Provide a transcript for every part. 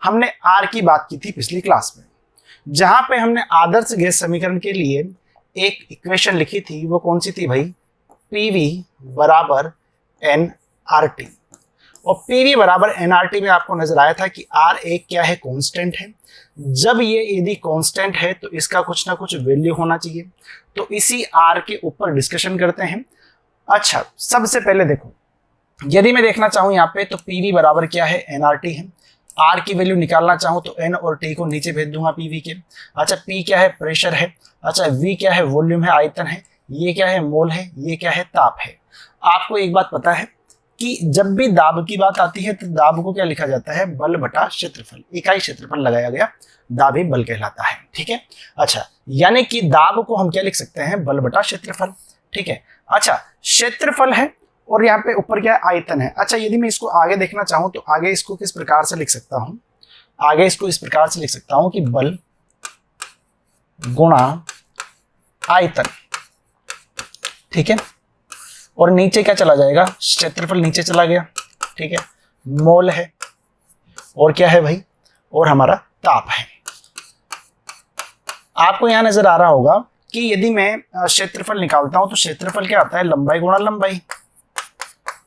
हमने आर की बात की थी पिछली क्लास में, जहां पे हमने आदर्श गैस समीकरण के लिए एक इक्वेशन लिखी थी। वो कौन सी थी भाई? पीवी बराबर एन आर टी। और पीवी बराबर एनआरटी में आपको नजर आया था कि आर एक क्या है? कांस्टेंट है। जब ये यदि कांस्टेंट है तो इसका कुछ ना कुछ वैल्यू होना चाहिए। तो इसी आर के ऊपर डिस्कशन करते हैं। अच्छा, सबसे पहले देखो, यदि मैं देखना चाहूं यहाँ पे तो पीवी बराबर क्या है? एनआरटी है। आर की वैल्यू निकालना चाहूं तो एन और टी को नीचे भेज दूंगा पीवी के। अच्छा, पी क्या है? प्रेशर है। अच्छा, वी क्या है? वॉल्यूम है, आयतन है। ये क्या है? मोल है। ये क्या है? ताप है। आपको एक बात पता है कि जब भी दाब की बात आती है तो दाब को क्या लिखा जाता है? बल बटा क्षेत्रफल। इकाई क्षेत्रफल लगाया गया, दाब ही बल कहलाता है। ठीक है। अच्छा, यानी कि दाब को हम क्या लिख सकते हैं? बल बटा क्षेत्रफल। ठीक है। अच्छा, क्षेत्रफल है और यहाँ पे ऊपर क्या है? आयतन है। अच्छा, यदि मैं इसको आगे देखना चाहूं तो आगे इसको किस प्रकार से लिख सकता हूं? आगे इसको इस प्रकार से लिख सकता हूं कि बल गुणा आयतन। ठीक है। और नीचे क्या चला जाएगा? क्षेत्रफल नीचे चला गया। ठीक है। मोल है और क्या है भाई? और हमारा ताप है। आपको यहां नजर आ रहा होगा कि यदि मैं क्षेत्रफल निकालता हूं तो क्षेत्रफल क्या आता है? लंबाई गुणा लंबाई।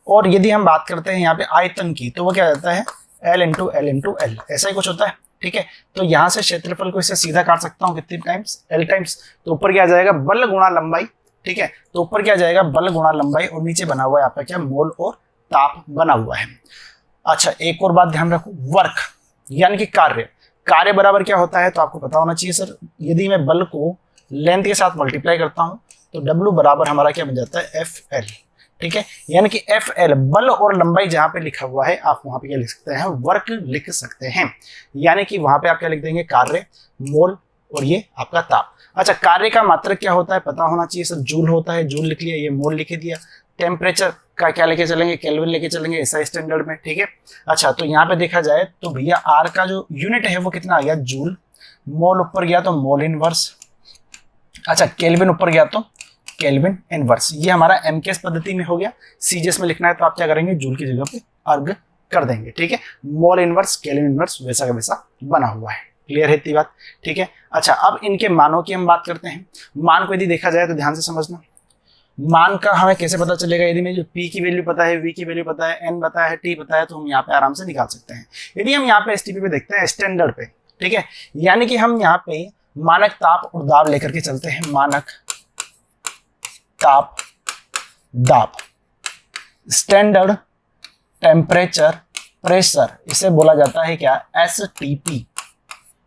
और यदि हम बात करते हैं यहाँ पे आयतन की तो वो क्या जाता है? L into L into L, ऐसा ही कुछ होता है। ठीक है। तो यहां से क्षेत्रफल को इससे सीधा काट सकता हूँ कितनी टाइम्स? L times. तो ऊपर क्या आ जाएगा? बल गुणा लंबाई। ठीक है। तो ऊपर क्या जाएगा? बल गुणा लंबाई और नीचे बना हुआ है आपका क्या? मोल और ताप बना हुआ है। अच्छा, एक और बात ध्यान रखो, वर्क यानी कि कार्य। कार्य बराबर क्या होता है? तो आपको पता होना चाहिए सर, यदि मैं बल को लेंथ के साथ मल्टीप्लाई करता हूं तो W बराबर हमारा क्या बन जाता है? FL। ठीक है। यानी कि FL बल और लंबाई जहां पे लिखा हुआ है आप वहां पे क्या लिख सकते हैं? वर्क लिख सकते हैं। यानी कि वहां पे आप क्या लिख देंगे? कार्य, मोल और ये आपका ताप। अच्छा, कार्य का मात्रक क्या होता है? पता होना चाहिए सर, जूल होता है। जूल लिख लिया, ये मोल लिख दिया। टेम्परेचर का क्या लेके चलेंगे? केल्विन लेके चलेंगे, ऐसा स्टैंडर्ड में। ठीक है। अच्छा, तो यहाँ पे देखा जाए तो भैया आर का जो यूनिट है वो कितना आ गया? जूल। मोल ऊपर गया तो मोल इनवर्स। अच्छा, केल्विन ऊपर गया तो केल्विन इनवर्स। ये हमारा एमकेएस पद्धति में हो गया। सीजीएस में लिखना है तो आप क्या करेंगे? जूल की जगह पे अर्ग कर देंगे। ठीक है। मोल इनवर्स, केल्विन इनवर्स वैसा का वैसा बना हुआ है। क्लियर है इतनी बात? ठीक है। अच्छा, अब इनके मानों की हम बात करते हैं। मान को यदि देखा जाए तो ध्यान से समझना, मान का हमें कैसे पता चलेगा? यदि मुझे P की वैल्यू पता है, V की वैल्यू पता है, N पता है, T पता है, तो हम यहाँ पे आराम से निकाल सकते हैं। यदि हम यहाँ पे STP पे देखते हैं, स्टैंडर्ड पे, ठीक है, यानी कि हम यहाँ पे मानक ताप और दाब लेकर के चलते हैं। मानक ताप दाब, स्टैंडर्ड टेम्परेचर प्रेशर, इसे बोला जाता है क्या? STP।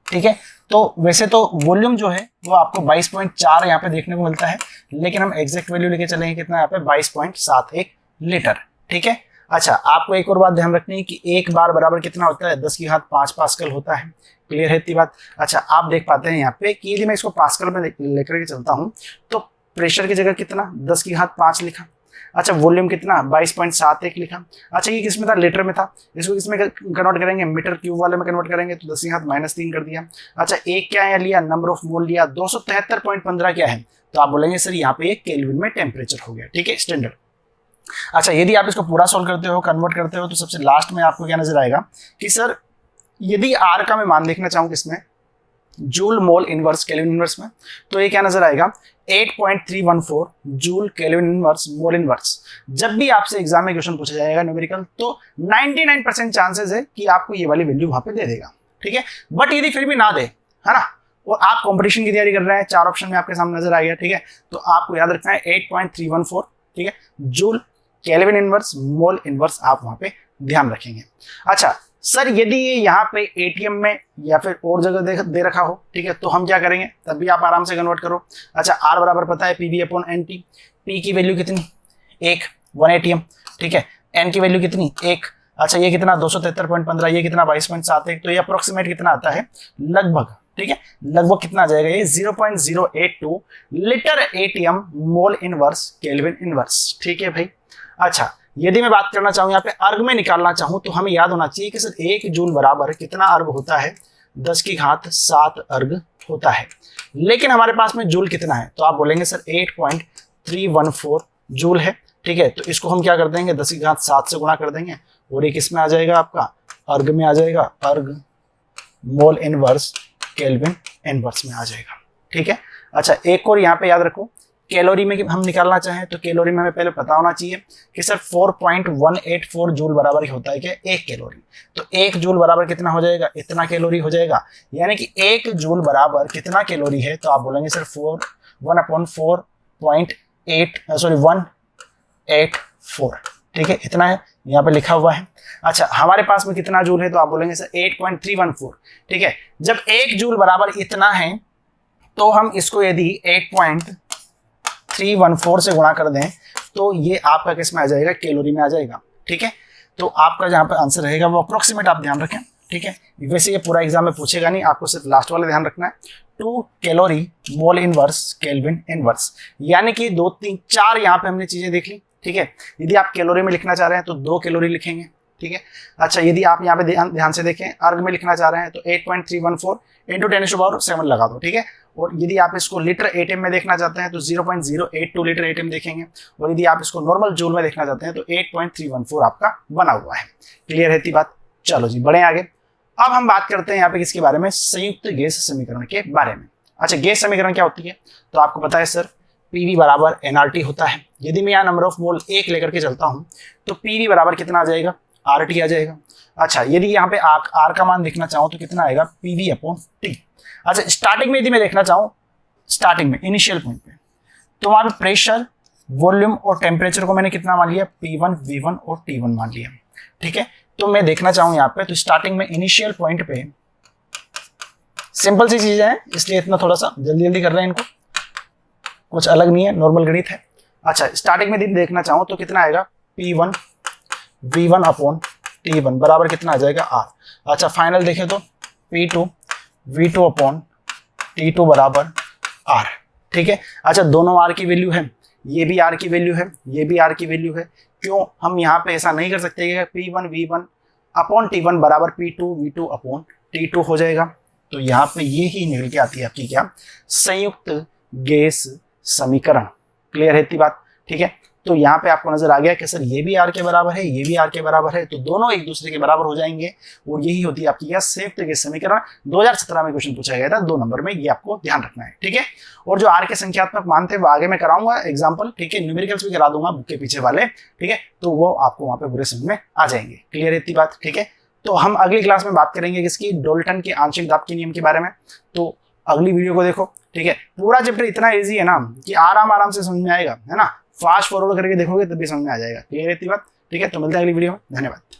ठीक है। तो वैसे तो वॉल्यूम जो है वो आपको 22.4 यहाँ पे देखने को मिलता है, लेकिन हम एग्जैक्ट वैल्यू लेके चलेंगे कितना यहाँ पे? 22.71 लीटर। ठीक है। अच्छा, आपको एक और बात ध्यान रखनी है कि एक बार बराबर कितना होता है? 10⁵ पास्कल होता है। क्लियर है इतनी बात? अच्छा, आप देख पाते हैं यहाँ पे कि यदि मैं इसको पास्कल में लेकर के चलता हूँ तो प्रेशर की जगह कितना? 10⁵ लिखा। अच्छा, वॉल्यूम कितना? 22.71 लिखा। अच्छा, ये किस में था? लीटर में था। इसको किस में कन्वर्ट करेंगे? मीटर क्यूब वाले में कन्वर्ट करेंगे तो 10⁻³ कर दिया। अच्छा, एक क्या है लिया? नंबर ऑफ मोल लिया। 273.15 क्या है? तो आप बोलेंगे सर यहाँ पे एक केल्विन में टेम्परेचर हो गया। ठीक है, स्टैंडर्ड। अच्छा, यदि आप इसको पूरा सोल्व करते हो, कन्वर्ट करते हो, तो सबसे लास्ट में आपको क्या नजर आएगा कि सर यदि आर का मैं मान देखना चाहूँ किसमें? Joule mole inverse kelvin inverse में, तो ये क्या नजर आएगा? 8.314 joule kelvin inverse mole inverse. जब भी आपसे एग्जाम में क्वेश्चन पूछा जाएगा न्यूमेरिकल तो 99% चांसेस है कि आपको ये वाली वैल्यू वहां पे दे देगा। ठीक है। बट यदि फिर भी ना दे, है ना, और आप कंपटीशन की तैयारी कर रहे हैं, 4 ऑप्शन में आपके सामने नजर आ गया। ठीक है। तो आपको याद रखना है 8.314, ठीक है, joule kelvin inverse mole inverse, आप वहां पे ध्यान रखेंगे। अच्छा सर, यदि ये यहाँ पे एटीएम में या फिर और जगह दे रखा हो, ठीक है, तो हम क्या करेंगे? तब भी आप आराम से कन्वर्ट करो। अच्छा, आर बराबर पता है PV/NT। पी की वैल्यू कितनी? 1 ATM। ठीक है। एन की वैल्यू कितनी? 1। अच्छा, ये कितना? 273.15, ये कितना? 22.71। तो ये अप्रोक्सीमेट कितना आता है? लगभग, ठीक है, लगभग कितना आ जाएगा? ये 0.082 litre ATM mole inverse kelvin inverse. ठीक है भाई। अच्छा, यदि मैं बात करना चाहूँ यहाँ पे अर्ग में निकालना चाहूँ तो हमें याद होना चाहिए कि सर 1 जूल बराबर कितना अर्ग होता है? 10⁻7 अर्ग होता है। लेकिन हमारे पास में जूल कितना है? तो आप बोलेंगे सर 8.314 जूल है। ठीक है। तो इसको हम क्या कर देंगे? 10⁻7 से गुणा कर देंगे और एक इसमें आ जाएगा आपका अर्ग में आ जाएगा। अर्ग मोल इनवर्स केल्विन इनवर्स में आ जाएगा। ठीक है, अच्छा एक और यहाँ पे याद रखो, कैलोरी में हम निकालना चाहें तो कैलोरी में हमें पहले पता होना चाहिए कि सर 4.184 जूल बराबर ही होता है क्या एक कैलोरी। तो 1 जूल बराबर कितना हो जाएगा, इतना कैलोरी हो जाएगा। यानी कि 1 जूल बराबर कितना कैलोरी है, तो आप बोलेंगे सर 1/4. ठीक है, इतना है, यहाँ पे लिखा हुआ है। अच्छा हमारे पास में कितना जूल है, तो आप बोलेंगे सर 8.314। ठीक है, जब 1 जूल बराबर इतना है तो हम इसको यदि 8.314 से गुणा कर दें तो ये आपका किस में आ जाएगा, कैलोरी में आ जाएगा। ठीक है, तो आपका जहाँ पे आंसर रहेगा वो अप्रोक्सीमेट आप ध्यान रखें। ठीक है, वैसे ये पूरा एग्जाम में पूछेगा नहीं, आपको सिर्फ लास्ट वाला ध्यान रखना है। 2 calorie mole inverse kelvin inverse, यानी कि 2 3 4 यहाँ पे हमने चीजें देख ली। ठीक है, यदि आप कैलोरी में लिखना चाह रहे हैं तो 2 कैलोरी लिखेंगे। ठीक है, अच्छा यदि आप यहाँ पे ध्यान से देखें, अर्ग में लिखना चाह रहे हैं तो 8.314 इंटू 10⁻7 लगा दो। ठीक है, और यदि आप इसको लीटर एटीएम में देखना चाहते हैं तो 0.082 लीटर एटीएम देखेंगे, और यदि आप इसको नॉर्मल जूल में देखना चाहते हैं तो 8.314 आपका बना हुआ है। क्लियर है इतनी बात? चलो जी बढ़े आगे। अब हम बात करते हैं यहाँ पे किसके बारे में, संयुक्त गैस समीकरण के बारे में। अच्छा गैस समीकरण क्या होती है, तो आपको पता है सर PV बराबर nRT होता है। यदि मैं यहाँ नंबर ऑफ मोल 1 लेकर के चलता हूँ तो PV बराबर कितना आ जाएगा, RT आ जाएगा। अच्छा यदि यहाँ पे R का मान देखना चाहूँ तो कितना आएगा, PV/T। अच्छा स्टार्टिंग में यदि मैं देखना चाहूँ, स्टार्टिंग में इनिशियल पॉइंट पे, तो वहां पे प्रेशर, वॉल्यूम और टेम्परेचर को मैंने कितना मान लिया, P1 V1 और T1 मान लिया। ठीक है, तो मैं देखना चाहूँ यहाँ पे, तो स्टार्टिंग में इनिशियल पॉइंट पे सिंपल सी चीजें हैं इसलिए इतना थोड़ा सा जल्दी जल्दी कर रहे हैं, इनको कुछ अलग नहीं है, नॉर्मल गणित है। अच्छा स्टार्टिंग में यदि देखना चाहूँ तो कितना आएगा, P1 V1/T1 बराबर कितना आ जाएगा R। अच्छा फाइनल देखें तो P2 V2/T2 बराबर R। ठीक है, अच्छा दोनों R की वैल्यू है, ये भी R की वैल्यू है, ये भी R की वैल्यू है। क्यों हम यहाँ पे ऐसा नहीं कर सकते कि P1 V1/T1 बराबर P2 V2/T2 हो जाएगा। तो यहाँ पे ये ही निकल के आती है आपकी क्या, संयुक्त गैस समीकरण। क्लियर है इतनी बात? ठीक है, तो यहाँ पे आपको नजर आ गया कि सर ये भी R के बराबर है, ये भी R के बराबर है, तो दोनों एक दूसरे के बराबर हो जाएंगे, और यही होती है आपकी क्या, संयुक्त गैस समीकरण। 2017 में क्वेश्चन पूछा गया था 2 नंबर में, ये आपको ध्यान रखना है। ठीक है, और जो R के संख्यात्मक मान थे वो आगे मैं कराऊंगा एग्जाम्पल। ठीक है, न्यूमेरिकल्स भी करा दूंगा बुक के पीछे वाले। ठीक है, तो वो आपको वहां पे पूरे समझ में आ जाएंगे। क्लियर है इतनी बात? ठीक है, तो हम अगली क्लास में बात करेंगे किसकी, डाल्टन के आंशिक दाब के नियम के बारे में। तो अगली वीडियो को देखो। ठीक है, पूरा चैप्टर इतना इजी है ना कि आराम से समझ में आएगा, है ना। फास्ट फॉरवर्ड करके देखोगे तब भी समझ में आ जाएगा। क्लियर है इतनी बात? ठीक है, तो मिलते हैं अगली वीडियो में। धन्यवाद।